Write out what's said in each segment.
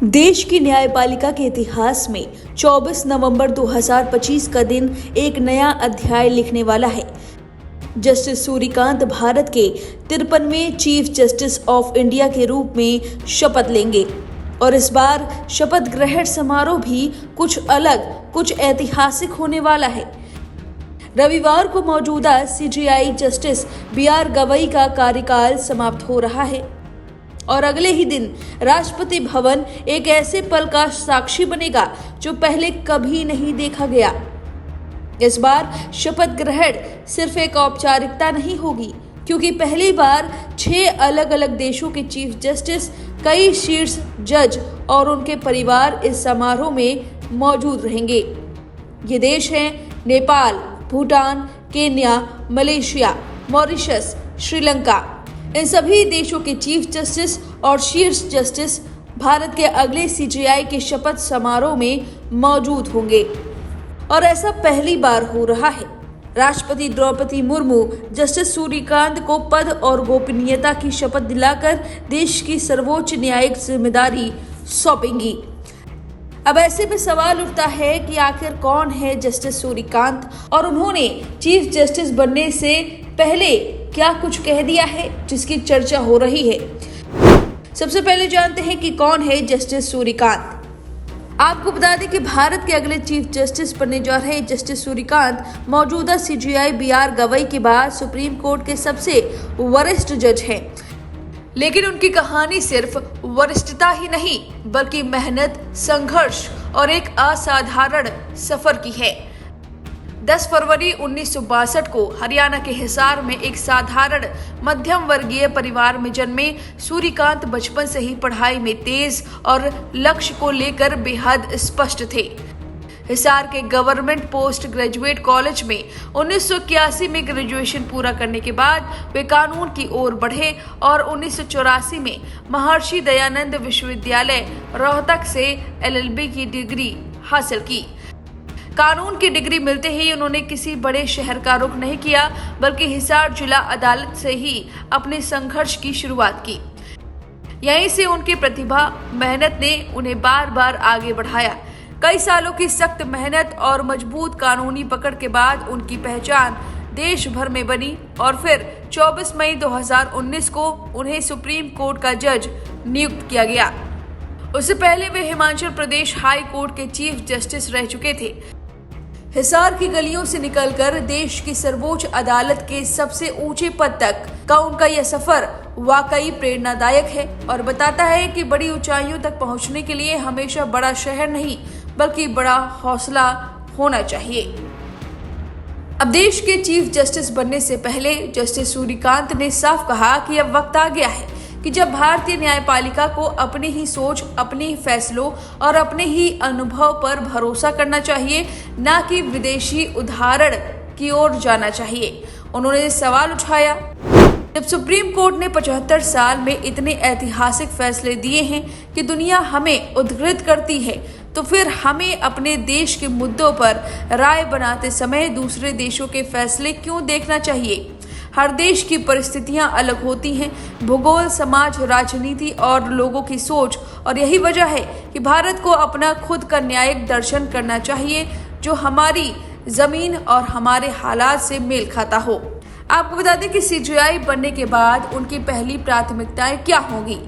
देश की न्यायपालिका के इतिहास में 24 नवंबर 2025 का दिन एक नया अध्याय लिखने वाला है। जस्टिस सूर्यकांत भारत के 53वें चीफ जस्टिस ऑफ इंडिया के रूप में शपथ लेंगे और इस बार शपथ ग्रहण समारोह भी कुछ अलग, कुछ ऐतिहासिक होने वाला है। रविवार को मौजूदा सीजेआई जस्टिस BR गवई का कार्यकाल समाप्त हो रहा है और अगले ही दिन राष्ट्रपति भवन एक ऐसे पल का साक्षी बनेगा जो पहले कभी नहीं देखा गया। इस बार शपथ ग्रहण सिर्फ एक औपचारिकता नहीं होगी, क्योंकि पहली बार 6 अलग अलग देशों के चीफ जस्टिस, कई शीर्ष जज और उनके परिवार इस समारोह में मौजूद रहेंगे। ये देश हैं Nepal, Bhutan, Kenya, Malaysia, Mauritius, Sri Lanka. इन सभी देशों के चीफ जस्टिस और शीर्ष जस्टिस भारत के अगले सीजेआई के शपथ समारोह में मौजूद होंगे और ऐसा पहली बार हो रहा है। राष्ट्रपति द्रौपदी मुर्मू जस्टिस सूर्यकांत को पद और गोपनीयता की शपथ दिलाकर देश की सर्वोच्च न्यायिक जिम्मेदारी सौंपेंगी। अब ऐसे में सवाल उठता है कि आखिर कौन है जस्टिस सूर्यकांत और उन्होंने चीफ जस्टिस बनने से पहले क्या कुछ कह दिया है जिसकी चर्चा हो रही है। सबसे पहले जानते हैं कि कौन है जस्टिस सूर्यकांत। आपको बता दें कि भारत के अगले चीफ जस्टिस बनने जा रहे जस्टिस सूर्यकांत मौजूदा सीजेआई BR गवई के बाद सुप्रीम कोर्ट के सबसे वरिष्ठ जज हैं। लेकिन उनकी कहानी सिर्फ वरिष्ठता ही नहीं बल्कि मेहनत, संघर्ष और एक असाधारण सफर की है। 10 फरवरी 1962 को हरियाणा के हिसार में एक साधारण मध्यम वर्गीय परिवार में जन्मे सूर्यकांत बचपन से ही पढ़ाई में तेज और लक्ष्य को लेकर बेहद स्पष्ट थे। हिसार के गवर्नमेंट पोस्ट ग्रेजुएट कॉलेज में 1981 में ग्रेजुएशन पूरा करने के बाद वे कानून की ओर बढ़े और 1984 में महर्षि दयानंद विश्वविद्यालय रोहतक से LLB की डिग्री हासिल की। कानून की डिग्री मिलते ही उन्होंने किसी बड़े शहर का रुख नहीं किया, बल्कि हिसार जिला अदालत से ही अपने संघर्ष की शुरुआत की। यहीं से उनकी प्रतिभा, मेहनत ने उन्हें बार बार आगे बढ़ाया। कई सालों की सख्त मेहनत और मजबूत कानूनी पकड़ के बाद उनकी पहचान देश भर में बनी और फिर 24 मई 2019 को उन्हें सुप्रीम कोर्ट का जज नियुक्त किया गया। उससे पहले वे हिमाचल प्रदेश हाई कोर्ट के चीफ जस्टिस रह चुके थे। हिसार की गलियों से निकलकर देश की सर्वोच्च अदालत के सबसे ऊंचे पद तक का उनका यह सफर वाकई प्रेरणादायक है और बताता है कि बड़ी ऊंचाइयों तक पहुंचने के लिए हमेशा बड़ा शहर नहीं बल्कि बड़ा हौसला होना चाहिए। अब देश के चीफ जस्टिस बनने से पहले जस्टिस सूर्यकांत ने साफ कहा कि अब वक्त आ गया है कि जब भारतीय न्यायपालिका को अपनी ही सोच, अपने ही फैसलों और अपने ही अनुभव पर भरोसा करना चाहिए, न कि विदेशी उदाहरण की ओर जाना चाहिए। उन्होंने सवाल उठाया, जब सुप्रीम कोर्ट ने 75 साल में इतने ऐतिहासिक फैसले दिए हैं कि दुनिया हमें उद्धृत करती है, तो फिर हमें अपने देश के मुद्दों पर राय बनाते समय दूसरे देशों के फैसले क्यों देखना चाहिए? हर देश की परिस्थितियां अलग होती हैं, भूगोल, समाज, राजनीति और लोगों की सोच, और यही वजह है कि भारत को अपना खुद का न्यायिक दर्शन करना चाहिए जो हमारी जमीन और हमारे हालात से मेल खाता हो। आपको बता दें कि सीजेआई बनने के बाद उनकी पहली प्राथमिकताएं क्या होंगी।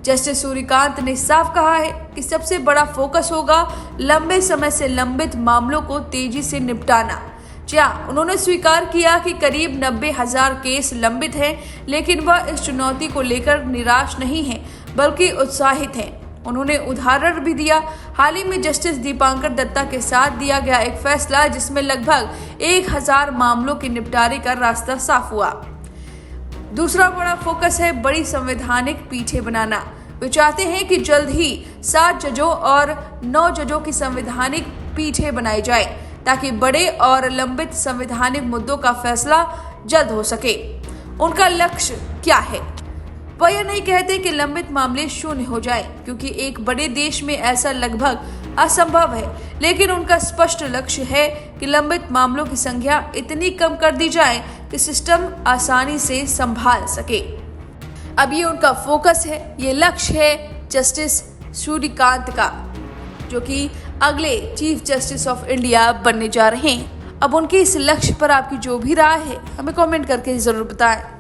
जस्टिस सूर्यकांत ने साफ कहा है कि सबसे बड़ा फोकस होगा लंबे समय से लंबित मामलों को तेजी से निपटाना। उन्होंने स्वीकार किया कि करीब 90,000 केस लंबित हैं, लेकिन वह इस चुनौती को लेकर निराश नहीं है बल्कि उत्साहित हैं। उन्होंने उदाहरण भी दिया, हाल ही में जस्टिस दीपांकर दत्ता के साथ दिया गया एक फैसला जिसमें लगभग 1000 मामलों के निपटारे का रास्ता साफ हुआ। दूसरा बड़ा फोकस है बड़ी संवैधानिक पीठें बनाना। वे चाहते हैं कि जल्द ही 7 जजों और 9 जजों की संवैधानिक पीठें बनाई जाए ताकि बड़े और लंबित संवैधानिक मुद्दों का फैसला जल्द हो सके। उनका लक्ष्य क्या है? वह यह नहीं कहते कि लंबित मामले शून्य हो जाएं, क्योंकि एक बड़े देश में ऐसा लगभग असंभव है, लेकिन उनका स्पष्ट लक्ष्य है कि लंबित मामलों की संख्या इतनी कम कर दी जाए कि सिस्टम आसानी से संभाल सके। अब ये उनका फोकस है, ये लक्ष्य है जस्टिस सूर्यकांत का, जो कि अगले चीफ जस्टिस ऑफ इंडिया बनने जा रहे हैं। अब उनके इस लक्ष्य पर आपकी जो भी राय है हमें कमेंट करके जरूर बताएं।